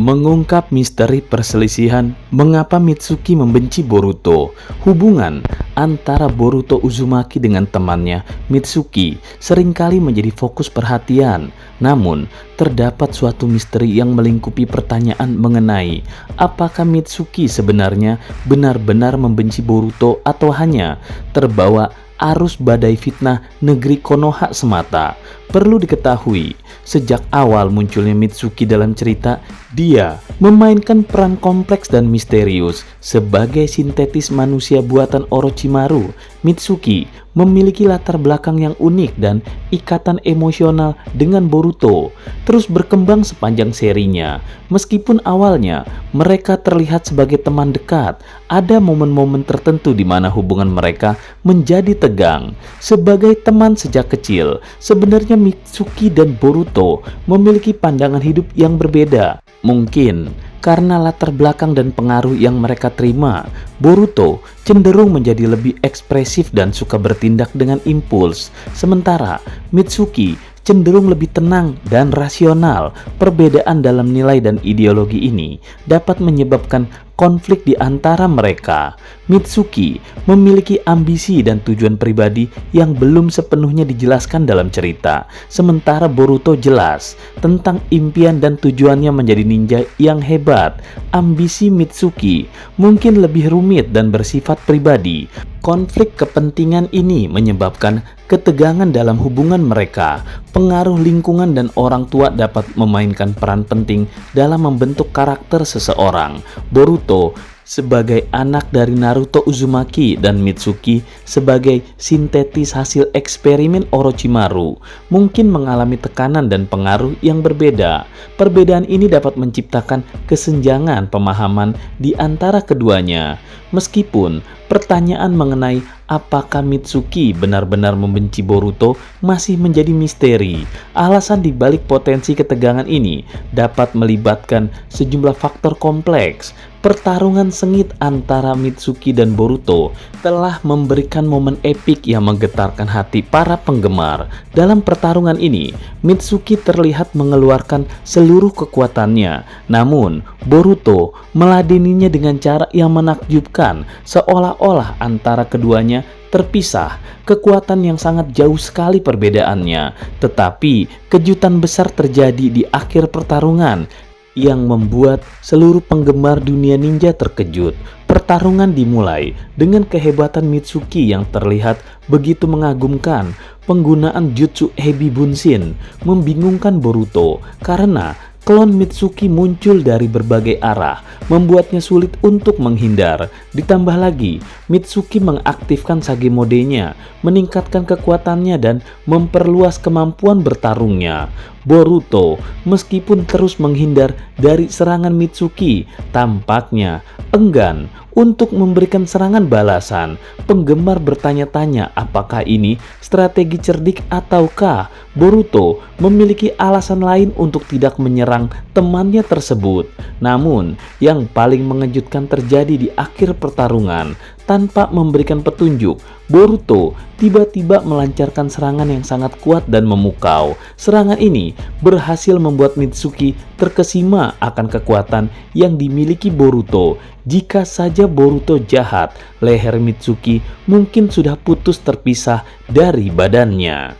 mengungkap misteri perselisihan mengapa Mitsuki membenci Boruto. Hubungan antara Boruto Uzumaki dengan temannya Mitsuki seringkali menjadi fokus perhatian. Namun, terdapat suatu misteri yang melingkupi pertanyaan mengenai apakah Mitsuki sebenarnya benar-benar membenci Boruto atau hanya terbawa arus badai fitnah negeri Konoha semata. Perlu diketahui, sejak awal munculnya Mitsuki dalam cerita, dia memainkan peran kompleks dan misterius sebagai sintetis manusia buatan Orochimaru. Mitsuki memiliki latar belakang yang unik dan ikatan emosional dengan Boruto terus berkembang sepanjang serinya. Meskipun awalnya mereka terlihat sebagai teman dekat, ada momen-momen tertentu di mana hubungan mereka menjadi tegang. Sebagai teman sejak kecil, sebenarnya Mitsuki dan Boruto memiliki pandangan hidup yang berbeda. Mungkin karena latar belakang dan pengaruh yang mereka terima, Boruto cenderung menjadi lebih ekspresif dan suka bertindak dengan impuls, sementara Mitsuki cenderung lebih tenang dan rasional. Perbedaan dalam nilai dan ideologi ini dapat menyebabkan konflik di antara mereka. Mitsuki memiliki ambisi dan tujuan pribadi yang belum sepenuhnya dijelaskan dalam cerita, sementara Boruto jelas tentang impian dan tujuannya menjadi ninja yang hebat. Ambisi Mitsuki mungkin lebih rumit dan bersifat pribadi. Konflik kepentingan ini menyebabkan ketegangan dalam hubungan mereka. Pengaruh lingkungan dan orang tua dapat memainkan peran penting dalam membentuk karakter seseorang. Boruto sebagai anak dari Naruto Uzumaki dan Mitsuki sebagai sintetis hasil eksperimen Orochimaru mungkin mengalami tekanan dan pengaruh yang berbeda. Perbedaan ini dapat menciptakan kesenjangan pemahaman di antara keduanya. Meskipun pertanyaan mengenai apakah Mitsuki benar-benar membenci Boruto masih menjadi misteri, alasan dibalik potensi ketegangan ini dapat melibatkan sejumlah faktor kompleks. Pertarungan sengit antara Mitsuki dan Boruto telah memberikan momen epik yang menggetarkan hati para penggemar. Dalam pertarungan ini, Mitsuki terlihat mengeluarkan seluruh kekuatannya, namun Boruto meladeninya dengan cara yang menakjubkan, seolah-olah antara keduanya terpisah. Kekuatan yang sangat jauh sekali perbedaannya, tetapi kejutan besar terjadi di akhir pertarungan yang membuat seluruh penggemar dunia ninja terkejut. Pertarungan dimulai dengan kehebatan Mitsuki yang terlihat begitu mengagumkan. Penggunaan jutsu Hebi Bunshin membingungkan Boruto karena klon Mitsuki muncul dari berbagai arah, membuatnya sulit untuk menghindar. Ditambah lagi, Mitsuki mengaktifkan Sage Mode-nya, meningkatkan kekuatannya dan memperluas kemampuan bertarungnya. Boruto, meskipun terus menghindar dari serangan Mitsuki, tampaknya enggan untuk memberikan serangan balasan. Penggemar bertanya-tanya apakah ini strategi cerdik ataukah Boruto memiliki alasan lain untuk tidak menyerang temannya tersebut. Namun, yang paling mengejutkan terjadi di akhir pertarungan. Tanpa memberikan petunjuk, Boruto tiba-tiba melancarkan serangan yang sangat kuat dan memukau. Serangan ini berhasil membuat Mitsuki terkesima akan kekuatan yang dimiliki Boruto. Jika saja Boruto jahat, leher Mitsuki mungkin sudah putus terpisah dari badannya.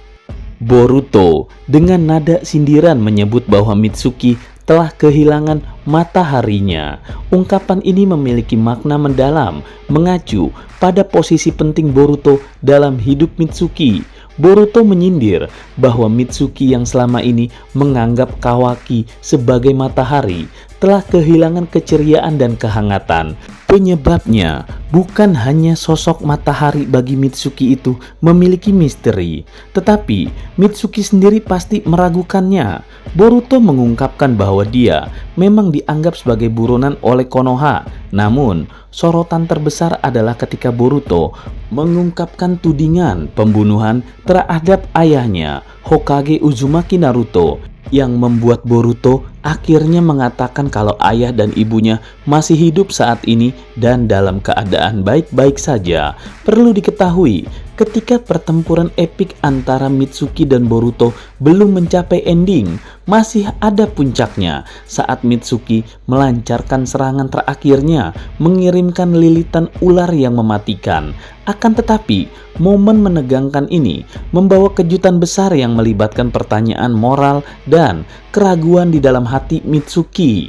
Boruto dengan nada sindiran menyebut bahwa Mitsuki telah kehilangan mataharinya. Ungkapan ini memiliki makna mendalam, mengacu pada posisi penting Boruto dalam hidup Mitsuki. Boruto menyindir bahwa Mitsuki yang selama ini menganggap Kawaki sebagai matahari telah kehilangan keceriaan dan kehangatan. Penyebabnya bukan hanya sosok matahari bagi Mitsuki itu memiliki misteri, tetapi Mitsuki sendiri pasti meragukannya. Boruto mengungkapkan bahwa dia memang dianggap sebagai buronan oleh Konoha. Namun, sorotan terbesar adalah ketika Boruto mengungkapkan tudingan pembunuhan terhadap ayahnya, Hokage Uzumaki Naruto, yang membuat Boruto akhirnya mengatakan kalau ayah dan ibunya masih hidup saat ini dan dalam keadaan baik-baik saja. Perlu diketahui, ketika pertempuran epik antara Mitsuki dan Boruto belum mencapai ending, masih ada puncaknya saat Mitsuki melancarkan serangan terakhirnya, mengirimkan lilitan ular yang mematikan. Akan tetapi, momen menegangkan ini membawa kejutan besar yang melibatkan pertanyaan moral dan keraguan di dalam hati Mitsuki.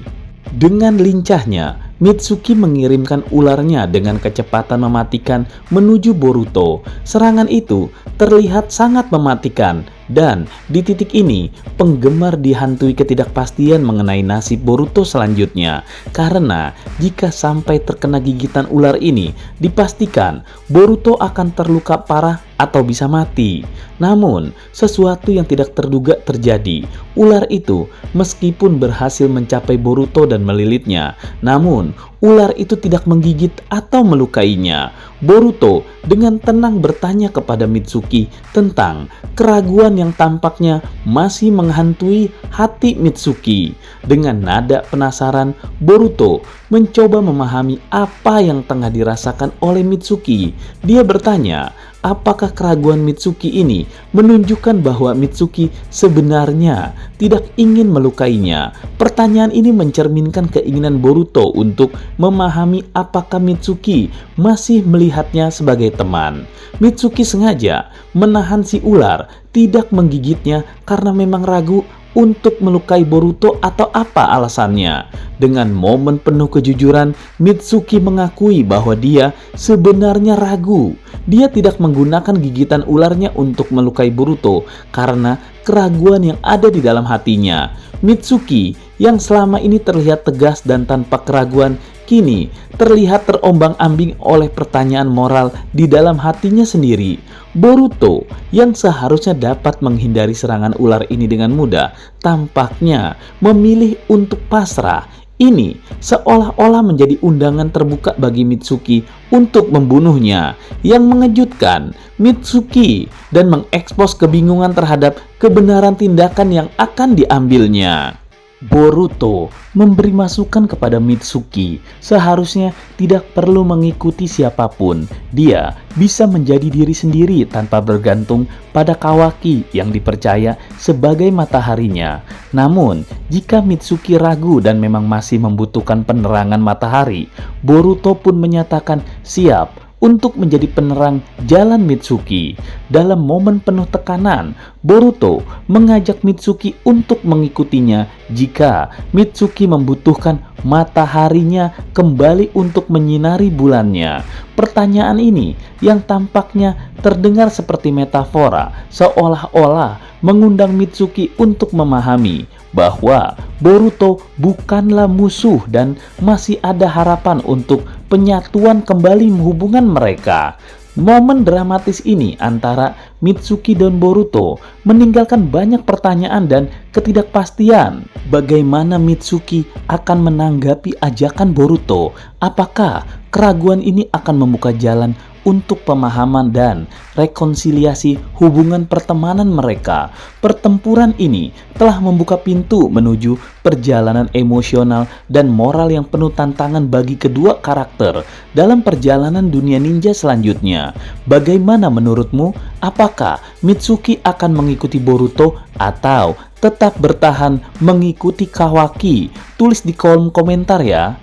Dengan lincahnya, Mitsuki mengirimkan ularnya dengan kecepatan mematikan menuju Boruto. Serangan itu terlihat sangat mematikan, dan di titik ini penggemar dihantui ketidakpastian mengenai nasib Boruto selanjutnya. Karena jika sampai terkena gigitan ular ini, dipastikan Boruto akan terluka parah atau bisa mati. Namun, sesuatu yang tidak terduga terjadi. Ular itu meskipun berhasil mencapai Boruto dan melilitnya, namun ular itu tidak menggigit atau melukainya. Boruto dengan tenang bertanya kepada Mitsuki tentang keraguan yang tampaknya masih menghantui hati Mitsuki. Dengan nada penasaran, Boruto mencoba memahami apa yang tengah dirasakan oleh Mitsuki. Dia bertanya, apakah keraguan Mitsuki ini menunjukkan bahwa Mitsuki sebenarnya tidak ingin melukainya? Pertanyaan ini mencerminkan keinginan Boruto untuk memahami apakah Mitsuki masih melihatnya sebagai teman. Mitsuki sengaja menahan si ular, tidak menggigitnya karena memang ragu untuk melukai Boruto atau apa alasannya. Dengan momen penuh kejujuran, Mitsuki mengakui bahwa dia sebenarnya ragu. Dia tidak menggunakan gigitan ularnya untuk melukai Boruto karena keraguan yang ada di dalam hatinya. Mitsuki yang selama ini terlihat tegas dan tanpa keraguan, kini terlihat terombang-ambing oleh pertanyaan moral di dalam hatinya sendiri. Boruto yang seharusnya dapat menghindari serangan ular ini dengan mudah, tampaknya memilih untuk pasrah. Ini seolah-olah menjadi undangan terbuka bagi Mitsuki untuk membunuhnya. Yang mengejutkan, Mitsuki dan mengekspos kebingungan terhadap kebenaran tindakan yang akan diambilnya. Boruto memberi masukan kepada Mitsuki, seharusnya tidak perlu mengikuti siapapun. Dia bisa menjadi diri sendiri tanpa bergantung pada Kawaki yang dipercaya sebagai mataharinya. Namun, jika Mitsuki ragu dan memang masih membutuhkan penerangan matahari, Boruto pun menyatakan siap untuk menjadi penerang jalan Mitsuki. Dalam momen penuh tekanan, Boruto mengajak Mitsuki untuk mengikutinya jika Mitsuki membutuhkan mataharinya kembali untuk menyinari bulannya. Pertanyaan ini yang tampaknya terdengar seperti metafora, seolah-olah mengundang Mitsuki untuk memahami bahwa Boruto bukanlah musuh dan masih ada harapan untuk penyatuan kembali hubungan mereka. Momen dramatis ini antara Mitsuki dan Boruto meninggalkan banyak pertanyaan dan ketidakpastian. Bagaimana Mitsuki akan menanggapi ajakan Boruto? Apakah keraguan ini akan membuka jalan untuk pemahaman dan rekonsiliasi hubungan pertemanan mereka? Pertempuran ini telah membuka pintu menuju perjalanan emosional dan moral yang penuh tantangan bagi kedua karakter dalam perjalanan dunia ninja selanjutnya. Bagaimana menurutmu? Apakah Mitsuki akan mengikuti Boruto atau tetap bertahan mengikuti Kawaki? Tulis di kolom komentar ya.